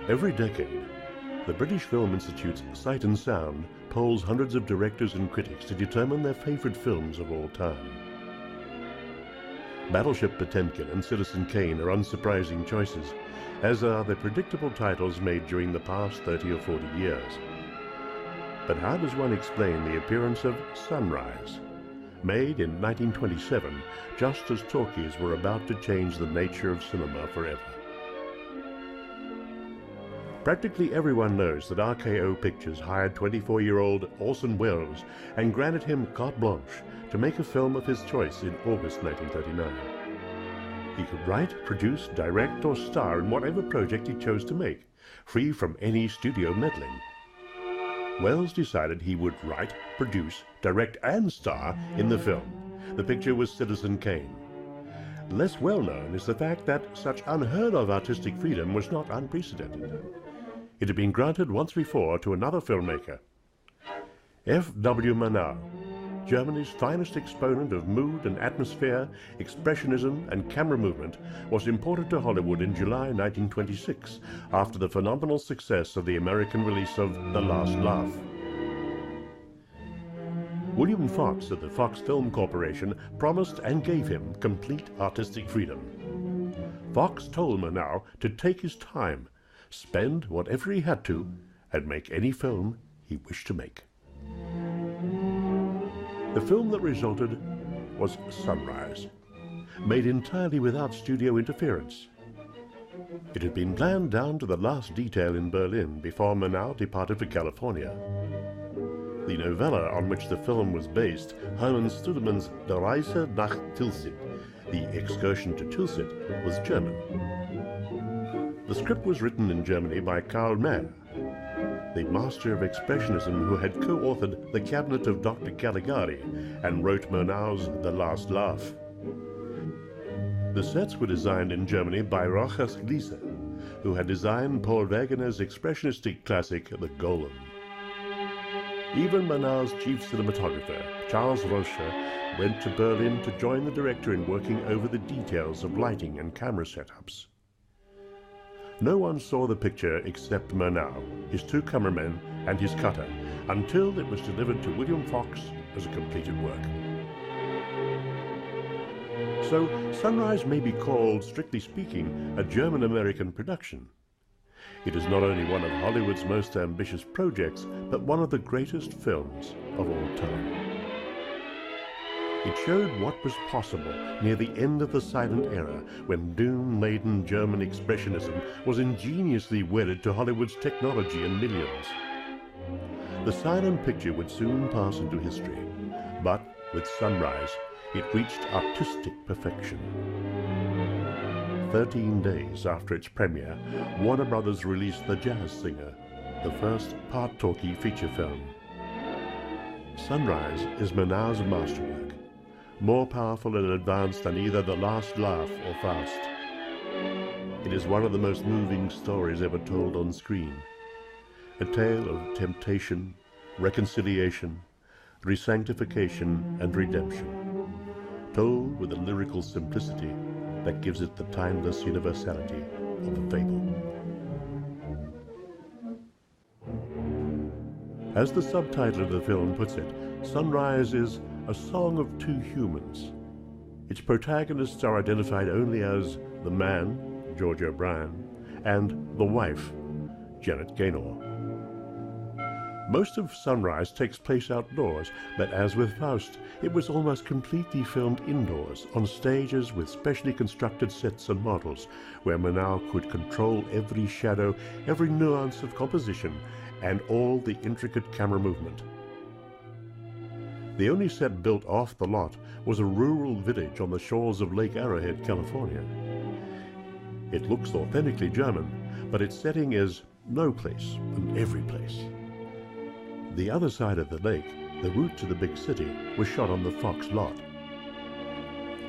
Every decade, the British Film Institute's Sight and Sound polls hundreds of directors and critics to determine their favorite films of all time. Battleship Potemkin and Citizen Kane are unsurprising choices, as are the predictable titles made during the past 30 or 40 years. But how does one explain the appearance of Sunrise? Made in 1927, just as talkies were about to change the nature of cinema forever. Practically everyone knows that RKO Pictures hired 24-year-old Orson Welles and granted him carte blanche to make a film of his choice in August 1939. He could write, produce, direct, or star in whatever project he chose to make, free from any studio meddling. Welles decided he would write, produce, direct, and star in the film. The picture was Citizen Kane. Less well known is the fact that such unheard-of artistic freedom was not unprecedented. It had been granted once before to another filmmaker. F.W. Murnau, Germany's finest exponent of mood and atmosphere, expressionism and camera movement, was imported to Hollywood in July 1926 after the phenomenal success of the American release of The Last Laugh. William Fox of the Fox Film Corporation promised and gave him complete artistic freedom. Fox told Murnau to take his time, spend whatever he had to, and make any film he wished to make. The film that resulted was Sunrise, made entirely without studio interference. It had been planned down to the last detail in Berlin before Murnau departed for California. The novella on which the film was based, Hermann Studeman's Die Reise nach Tilsit, The Excursion to Tilsit, was German. The script was written in Germany by Karl Mayer, the master of expressionism who had co-authored The Cabinet of Dr. Caligari and wrote Murnau's The Last Laugh. The sets were designed in Germany by Rochus Gliese, who had designed Paul Wegener's expressionistic classic The Golem. Even Murnau's chief cinematographer, Charles Rocher, went to Berlin to join the director in working over the details of lighting and camera setups. No one saw the picture except Murnau, his two cameramen, and his cutter, until it was delivered to William Fox as a completed work. So, Sunrise may be called, strictly speaking, a German-American production. It is not only one of Hollywood's most ambitious projects, but one of the greatest films of all time. It showed what was possible near the end of the silent era, when doom-laden German expressionism was ingeniously wedded to Hollywood's technology and millions. The silent picture would soon pass into history, but with Sunrise, it reached artistic perfection. 13 days after its premiere, Warner Brothers released The Jazz Singer, the first part-talkie feature film. Sunrise is Murnau's masterwork, more powerful and advanced than either The Last Laugh or Faust. It is one of the most moving stories ever told on screen, a tale of temptation, reconciliation, resanctification, and redemption, told with a lyrical simplicity that gives it the timeless universality of a fable. As the subtitle of the film puts it, Sunrise is a song of two humans. Its protagonists are identified only as the man, George O'Brien, and the wife, Janet Gaynor. Most of Sunrise takes place outdoors, but as with Faust, it was almost completely filmed indoors, on stages with specially constructed sets and models, where Murnau could control every shadow, every nuance of composition, and all the intricate camera movement. The only set built off the lot was a rural village on the shores of Lake Arrowhead, California. It looks authentically German, but its setting is no place and every place. The other side of the lake, the route to the big city, was shot on the Fox lot.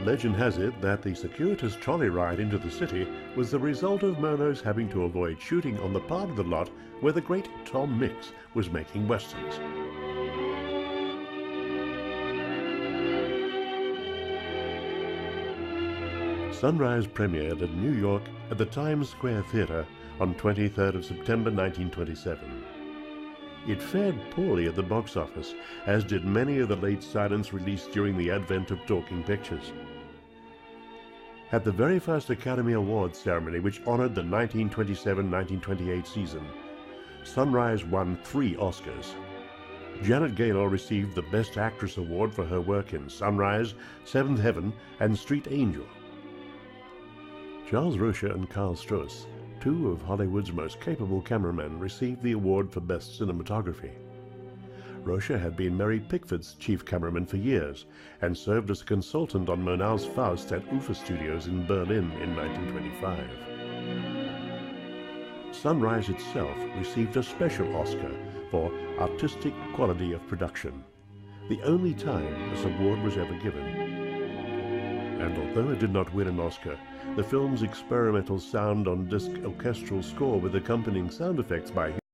Legend has it that the circuitous trolley ride into the city was the result of Murnau's having to avoid shooting on the part of the lot where the great Tom Mix was making westerns. Sunrise premiered in New York at the Times Square Theater on 23rd of September 1927. It fared poorly at the box office, as did many of the late silents released during the advent of talking pictures. At the very first Academy Awards ceremony, which honored the 1927-1928 season, Sunrise won 3 Oscars. Janet Gaynor received the Best Actress award for her work in Sunrise, Seventh Heaven, and Street Angel. Charles Rocha and Carl Strauss, 2 of Hollywood's most capable cameramen, received the award for Best Cinematography. Rocha had been Mary Pickford's chief cameraman for years and served as a consultant on Murnau's Faust at UFA Studios in Berlin in 1925. Sunrise itself received a special Oscar for Artistic Quality of Production, the only time this award was ever given. And although it did not win an Oscar, the film's experimental sound-on-disc orchestral score with accompanying sound effects by